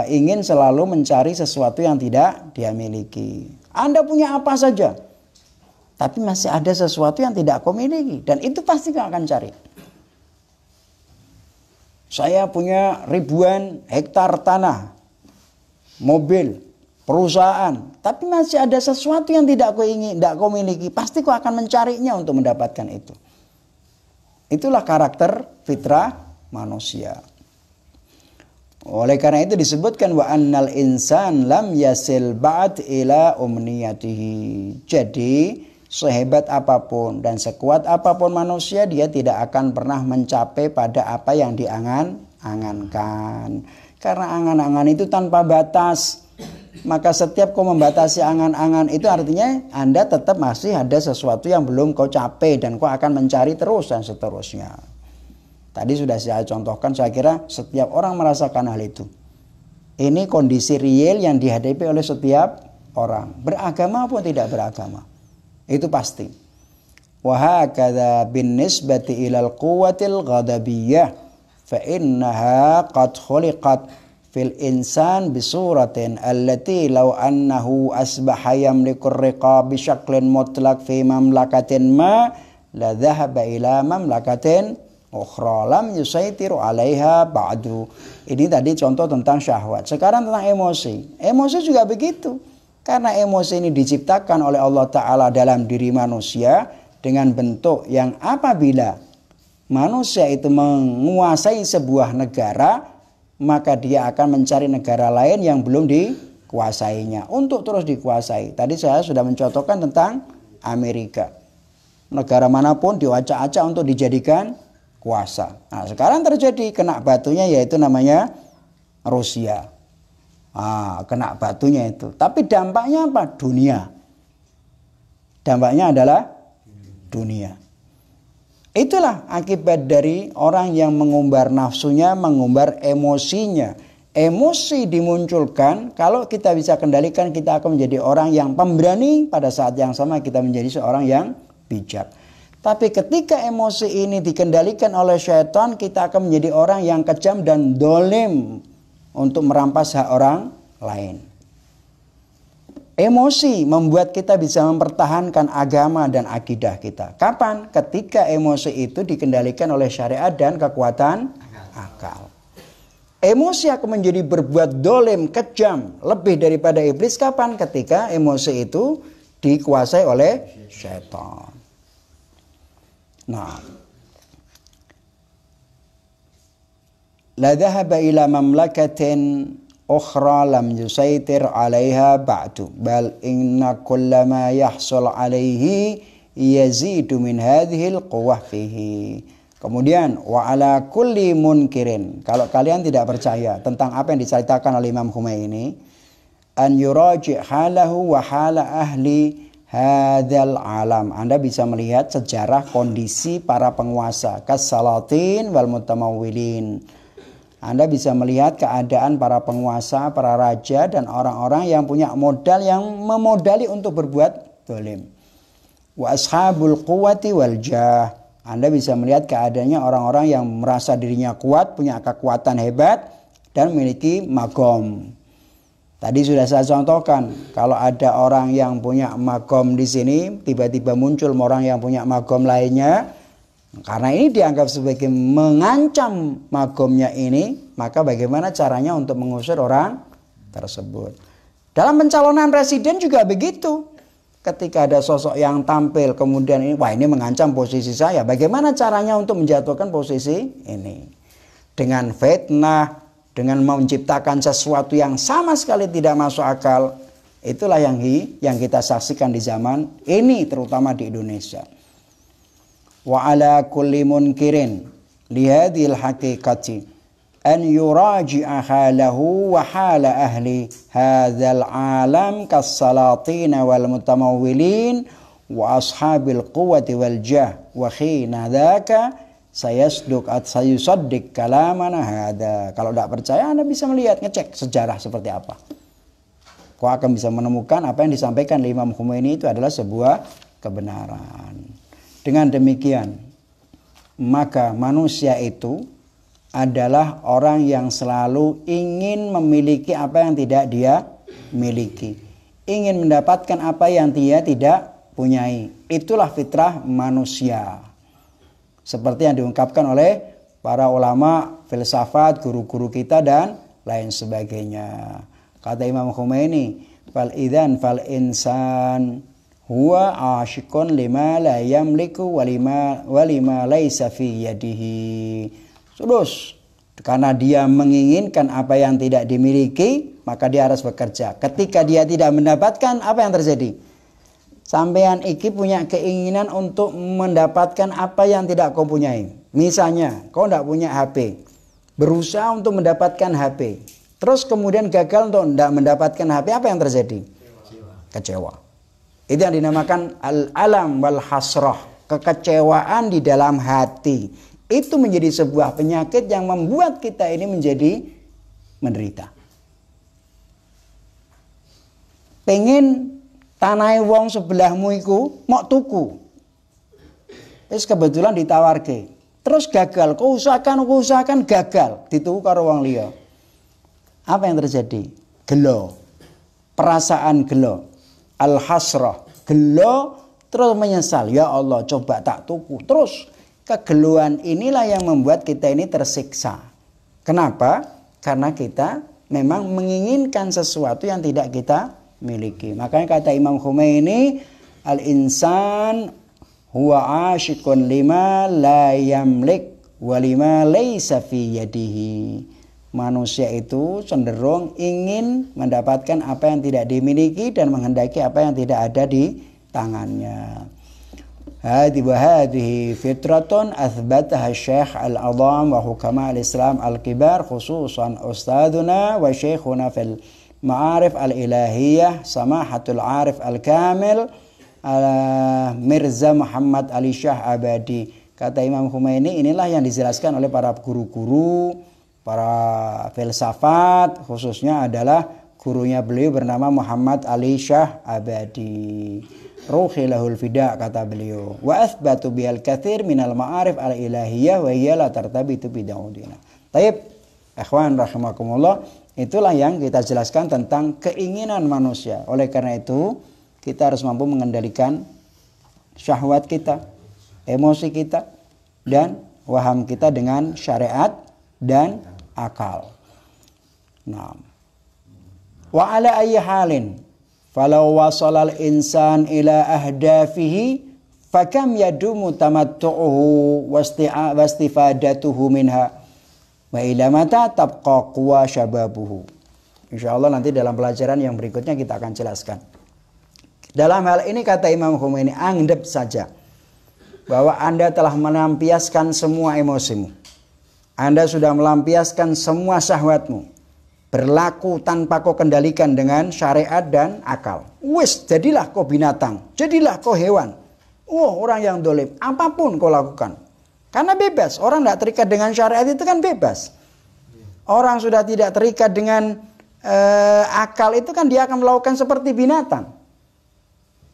ingin selalu mencari sesuatu yang tidak dia miliki. Anda punya apa saja, tapi masih ada sesuatu yang tidak kau miliki, dan itu pasti kau akan cari. Saya punya ribuan hektar tanah, mobil, perusahaan, tapi masih ada sesuatu yang tidak kau ingin, tidak kau miliki, pasti kau akan mencarinya untuk mendapatkan itu. Itulah karakter fitrah manusia. Oleh karena itu disebutkan wa annal insan lam yasil ba'd ila umniyatihi. Jadi sehebat apapun dan sekuat apapun manusia, dia tidak akan pernah mencapai pada apa yang diangan-angankan. Karena angan-angan itu tanpa batas. Maka setiap kau membatasi angan-angan itu artinya Anda tetap masih ada sesuatu yang belum kau capai dan kau akan mencari terus dan seterusnya. Tadi sudah saya contohkan, saya kira setiap orang merasakan hal itu. Ini kondisi real yang dihadapi oleh setiap orang, beragama maupun tidak beragama. Itu pasti. Wa hakadha binnisbati ilal quwwatil ghadabiyyah fa innaha qad khuliqat fil insan bisuratin allati law annahu asbaha yamliku ar-riqab bi syaklin mutlaq fi mamlakatin ma la dhahaba ila mamlakatin ukhra lam yusaitiru 'alaiha ba'du. Ini tadi contoh tentang syahwat. Sekarang tentang emosi. Emosi juga begitu. Karena emosi ini diciptakan oleh Allah Ta'ala dalam diri manusia dengan bentuk yang apabila manusia itu menguasai sebuah negara, maka dia akan mencari negara lain yang belum dikuasainya untuk terus dikuasai. Tadi saya sudah mencontohkan tentang Amerika. Negara manapun diwacak-acak untuk dijadikan kuasa. Nah, sekarang terjadi kena batunya, yaitu namanya Rusia. Kena batunya itu. Tapi dampaknya apa? Dunia. Dampaknya adalah dunia. Itulah akibat dari orang yang mengumbar nafsunya, mengumbar emosinya. Emosi dimunculkan, kalau kita bisa kendalikan, kita akan menjadi orang yang pemberani, pada saat yang sama kita menjadi seorang yang bijak. Tapi ketika emosi ini dikendalikan oleh syaitan, kita akan menjadi orang yang kejam dan dolim untuk merampas hak orang lain. Emosi membuat kita bisa mempertahankan agama dan akidah kita. Kapan? Ketika emosi itu dikendalikan oleh syariat dan kekuatan akal. Emosi akan menjadi berbuat dolim, kejam, lebih daripada iblis. Kapan? Ketika emosi itu dikuasai oleh syaitan. Nah, la dhahaba ila mamlakatin ukhra lam yusaitir 'alaiha ba'du bal inna kullama yahsul 'alaihi yazidu min hadhihi al-quwwah fihi. Kemudian wa ala kulli munkirin, kalau kalian tidak percaya tentang apa yang diceritakan oleh Imam Khomeini, an yuraji halahu wa hala ahli hadzal alam. Anda bisa melihat sejarah kondisi para penguasa kas-salatin wal mutamawwilin. Anda bisa melihat keadaan para penguasa, para raja, dan orang-orang yang punya modal, yang memodali untuk berbuat zalim. Wa ashabul quwwati wal jah. Anda bisa melihat keadaannya orang-orang yang merasa dirinya kuat, punya kekuatan hebat, dan memiliki magom. Tadi sudah saya contohkan, kalau ada orang yang punya magom di sini, tiba-tiba muncul orang yang punya magom lainnya, karena ini dianggap sebagai mengancam magomnya ini, maka bagaimana caranya untuk mengusir orang tersebut? Dalam pencalonan presiden juga begitu. Ketika ada sosok yang tampil, kemudian ini, wah ini mengancam posisi saya, bagaimana caranya untuk menjatuhkan posisi ini? Dengan fitnah, dengan menciptakan sesuatu yang sama sekali tidak masuk akal. Itulah yang kita saksikan di zaman ini, terutama di Indonesia. Wa ala kulli munkirin lihadhil haqiqati an yuraji'a halahu wa hala ahli hadzal alam kas-salatin wal mutamawwilin wa ashabil quwwati wal jah wa khina dzaka sayusaddiq kalamana hadza. Kalau tidak percaya, Anda bisa melihat, ngecek sejarah seperti apa. Kau akan bisa menemukan apa yang disampaikan oleh Imam Khomeini itu adalah sebuah kebenaran. Dengan demikian, maka manusia itu adalah orang yang selalu ingin memiliki apa yang tidak dia miliki. Ingin mendapatkan apa yang dia tidak punyai. Itulah fitrah manusia. Seperti yang diungkapkan oleh para ulama filsafat, guru-guru kita dan lain sebagainya. Kata Imam Khomeini, fal idzan fal insan huwa asyikun lima la yamliku wa lima laisa fi yadihi. Terus, karena dia menginginkan apa yang tidak dimiliki, maka dia harus bekerja. Ketika dia tidak mendapatkan, apa yang terjadi? Sampean iki punya keinginan untuk mendapatkan apa yang tidak kau punyai. Misalnya, kau tidak punya HP, berusaha untuk mendapatkan HP. Terus kemudian gagal untuk tidak mendapatkan HP, apa yang terjadi? Kecewa. Itu yang dinamakan al-alam wal hasrah, kekecewaan di dalam hati. Itu menjadi sebuah penyakit yang membuat kita ini menjadi menderita. Pengen tanah wong sebelahmu iku mau tuku. Terus kebetulan ditawarke. Terus gagal, kau usahakan gagal, dituku karo wong liya. Apa yang terjadi? Gelo. Perasaan gelo. Al-hasrah. Gelo terus menyesal. Ya Allah, coba tak tuku. Terus kegeluan inilah yang membuat kita ini tersiksa. Kenapa? Karena kita memang menginginkan sesuatu yang tidak kita miliki. Makanya kata Imam Khomeini, al-insan huwa asyikun lima la yamlik wa lima laysa fi yadihi. Manusia itu cenderung ingin mendapatkan apa yang tidak dimiliki dan menghendaki apa yang tidak ada di tangannya. Hadhihi fitratun athbataha Syekh al-Adham wa hukama al-Islam al-kibar khususan ustaduna wa syekhuna fil ma'arif al-ilahiyah samahatul arif al-kamil Mirza Muhammad Ali Shah Abadi. Kata Imam Khomeini, inilah yang dijelaskan oleh para guru-guru, para filsafat, khususnya adalah gurunya beliau bernama Muhammad Ali Shah Abadi. Ruhilahul fida, kata beliau. Wa athbatu bihal kathir minal ma'arif al-ilahiyah wa hiya la tartabitu bid'udina. Taib, ikhwan rahimakumullah, itulah yang kita jelaskan tentang keinginan manusia. Oleh karena itu, kita harus mampu mengendalikan syahwat kita, emosi kita, dan waham kita dengan syariat dan akal. Nah, wa ala ayyi halin falau wasala al-insan ila ahdafihi fakam yadumu tamattu'uhu wastifadatuhu minha wa ila mata tabqa quwa syababuhu. Insyaallah nanti dalam pelajaran yang berikutnya kita akan jelaskan. Dalam hal ini kata Imam Khomeini, anggap saja bahwa Anda telah melampiaskan semua emosimu. Anda sudah melampiaskan semua syahwatmu. Berlaku tanpa kau kendalikan dengan syariat dan akal. Wis, jadilah kau binatang. Jadilah kau hewan. Orang yang dolim. Apapun kau lakukan. Karena bebas. Orang tidak terikat dengan syariat itu kan bebas. Orang sudah tidak terikat dengan akal itu kan dia akan melakukan seperti binatang.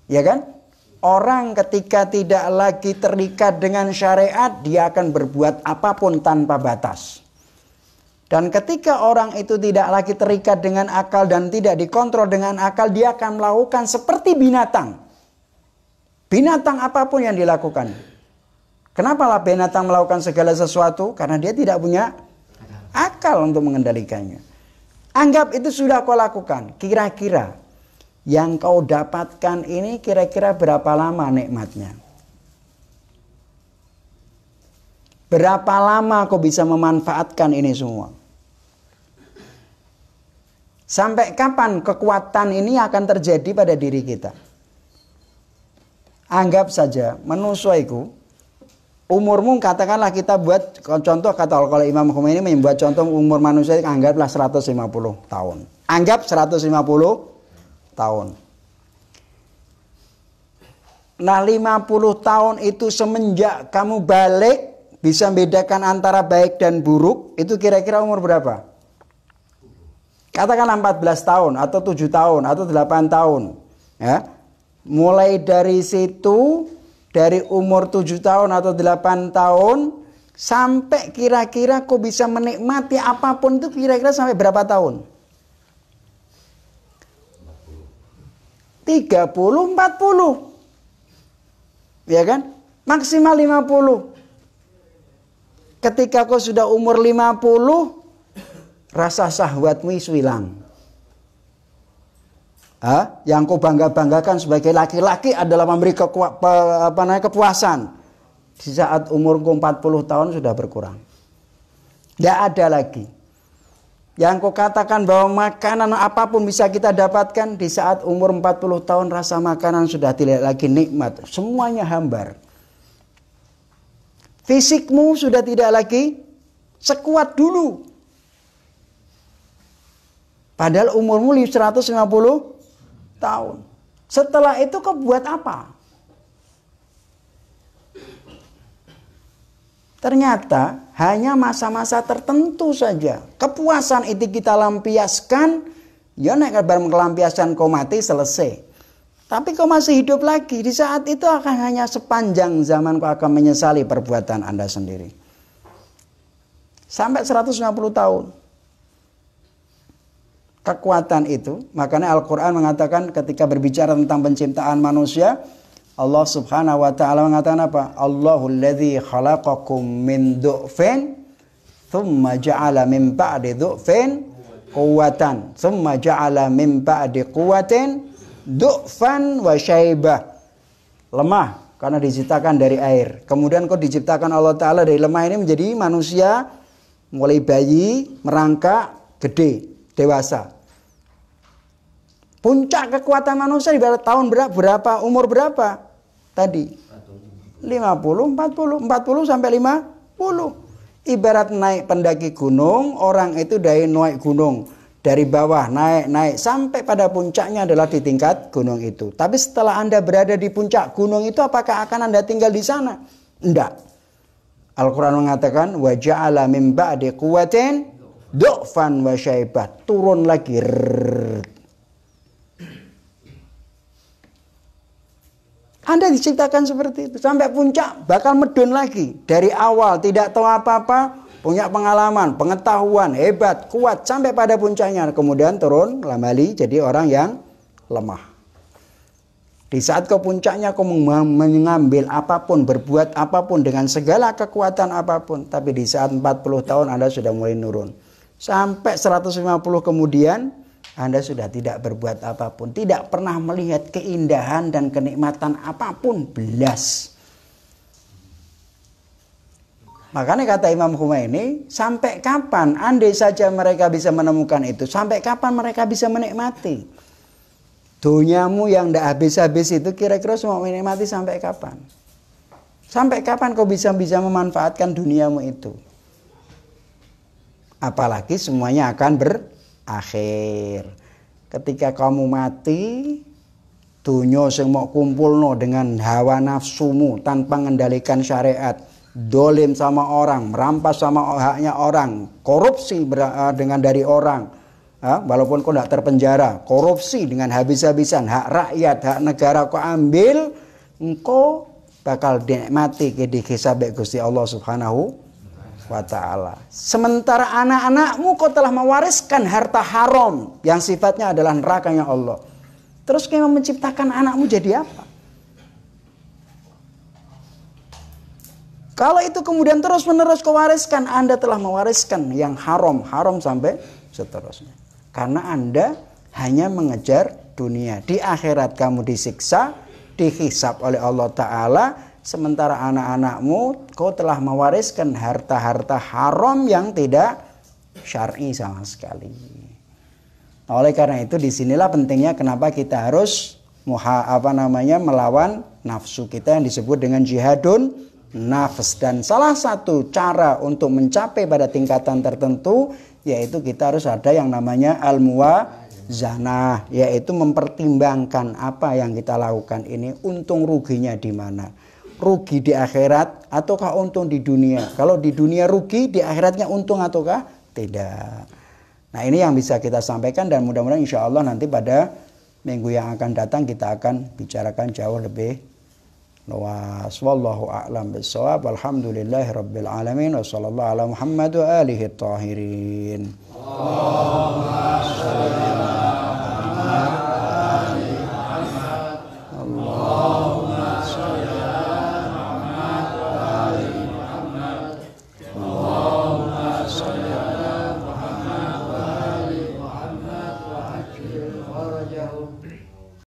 Ya kan? Orang ketika tidak lagi terikat dengan syariat, dia akan berbuat apapun tanpa batas. Dan ketika orang itu tidak lagi terikat dengan akal dan tidak dikontrol dengan akal, dia akan melakukan seperti binatang. Binatang apapun yang dilakukan. Kenapalah binatang melakukan segala sesuatu? Karena dia tidak punya akal untuk mengendalikannya. Anggap itu sudah kau lakukan. Kira-kira yang kau dapatkan ini kira-kira berapa lama nikmatnya? Berapa lama kau bisa memanfaatkan ini semua? Sampai kapan kekuatan ini akan terjadi pada diri kita? Anggap saja manusiaku, umurmu katakanlah kita buat contoh, kata kalau Imam Khomeini membuat contoh umur manusia anggaplah 150 tahun. Anggap 150 tahun. Nah 50 tahun itu semenjak kamu balik bisa membedakan antara baik dan buruk, itu kira-kira umur berapa? Katakanlah 14 tahun atau 7 tahun atau 8 tahun. Ya. Mulai dari situ, dari umur 7 tahun atau 8 tahun, sampai kira-kira kau bisa menikmati apapun itu kira-kira sampai berapa tahun? 30, 40. Ya kan? Maksimal 50. Ketika kau sudah umur 50, rasa syahwatmu hilang. Yang kau bangga-banggakan sebagai laki-laki adalah memberi kepuasan. Di saat umur kau 40 tahun sudah berkurang. Tidak ada lagi. Yang kau katakan bahwa makanan apapun bisa kita dapatkan, di saat umur 40 tahun rasa makanan sudah tidak lagi nikmat. Semuanya hambar. Fisikmu sudah tidak lagi sekuat dulu. Padahal umurmu 150 tahun. Setelah itu kau buat apa? Ternyata hanya masa-masa tertentu saja. Kepuasan itu kita lampiaskan. Ya nek kabar melampiaskan kau mati selesai. Tapi kau masih hidup lagi. Di saat itu akan hanya sepanjang zaman kau akan menyesali perbuatan Anda sendiri. Sampai 150 tahun. Kekuatan itu, makanya Al-Quran mengatakan ketika berbicara tentang penciptaan manusia, Allah subhanahu wa ta'ala mengatakan apa? Allahul ladzi khalaqakum min du'fin thumma ja'ala min ba'di du'fin quwwatan thumma ja'ala min ba'di quwwatin du'fan wa syaibah. Lemah karena diciptakan dari air. Kemudian kau diciptakan Allah Ta'ala dari lemah ini menjadi manusia mulai bayi, merangkak, gede, dewasa. Puncak kekuatan manusia ibarat tahun berapa, umur berapa? Tadi 50, 40 sampai 50. Ibarat naik pendaki gunung, orang itu dari naik gunung, dari bawah naik sampai pada puncaknya adalah di tingkat gunung itu. Tapi setelah Anda berada di puncak gunung itu, apakah akan Anda tinggal di sana? Enggak. Al-Quran mengatakan wa ja'ala min ba'di quwwatin du'fan wa syaibah. Turun lagi. Anda diciptakan seperti itu. Sampai puncak bakal medun lagi. Dari awal tidak tahu apa-apa, punya pengalaman, pengetahuan, hebat, kuat. Sampai pada puncaknya. Kemudian turun kembali jadi orang yang lemah. Di saat ke puncaknya kau mengambil apapun, berbuat apapun dengan segala kekuatan apapun. Tapi di saat 40 tahun Anda sudah mulai nurun. Sampai 150 kemudian Anda sudah tidak berbuat apapun. Tidak pernah melihat keindahan dan kenikmatan apapun. Belas. Makanya kata Imam Khomeini, sampai kapan andai saja mereka bisa menemukan itu, sampai kapan mereka bisa menikmati duniamu yang tidak habis-habis itu, kira-kira semua menikmati sampai kapan? Sampai kapan kau bisa memanfaatkan duniamu itu? Apalagi semuanya akan berakhir. Ketika kamu mati, dunia sing mau kumpulno dengan hawa nafsumu tanpa mengendalikan syariat, dolim sama orang, merampas sama haknya orang, korupsi dengan dari orang, walaupun kau tidak terpenjara, korupsi dengan habis-habisan hak rakyat, hak negara kau ambil, engkau bakal dinikmati di hisab Gusti Allah Subhanahu wa ta'ala. Sementara anak-anakmu kau telah mewariskan harta haram yang sifatnya adalah nerakanya Allah. Terus kau menciptakan anakmu jadi apa? Kalau itu kemudian terus-menerus kau wariskan, Anda telah mewariskan yang haram sampai seterusnya. Karena Anda hanya mengejar dunia. Di akhirat kamu disiksa, dihisab oleh Allah Ta'ala. Sementara anak-anakmu kau telah mewariskan harta-harta haram yang tidak syar'i sama sekali. Oleh karena itu disinilah pentingnya kenapa kita harus melawan nafsu kita yang disebut dengan jihadun nafs. Dan salah satu cara untuk mencapai pada tingkatan tertentu yaitu kita harus ada yang namanya al-muwazanah, yaitu mempertimbangkan apa yang kita lakukan ini untung ruginya di mana. Rugi di akhirat ataukah untung di dunia? Kalau di dunia rugi, di akhiratnya untung ataukah tidak? Nah, ini yang bisa kita sampaikan dan mudah-mudahan insya Allah nanti pada minggu yang akan datang kita akan bicarakan jauh lebih luas. Wallahu a'lam bishawab. Alhamdulillahirabbil alamin wa sallallahu ala Muhammad wa alihi tahirin. Allahumma shalli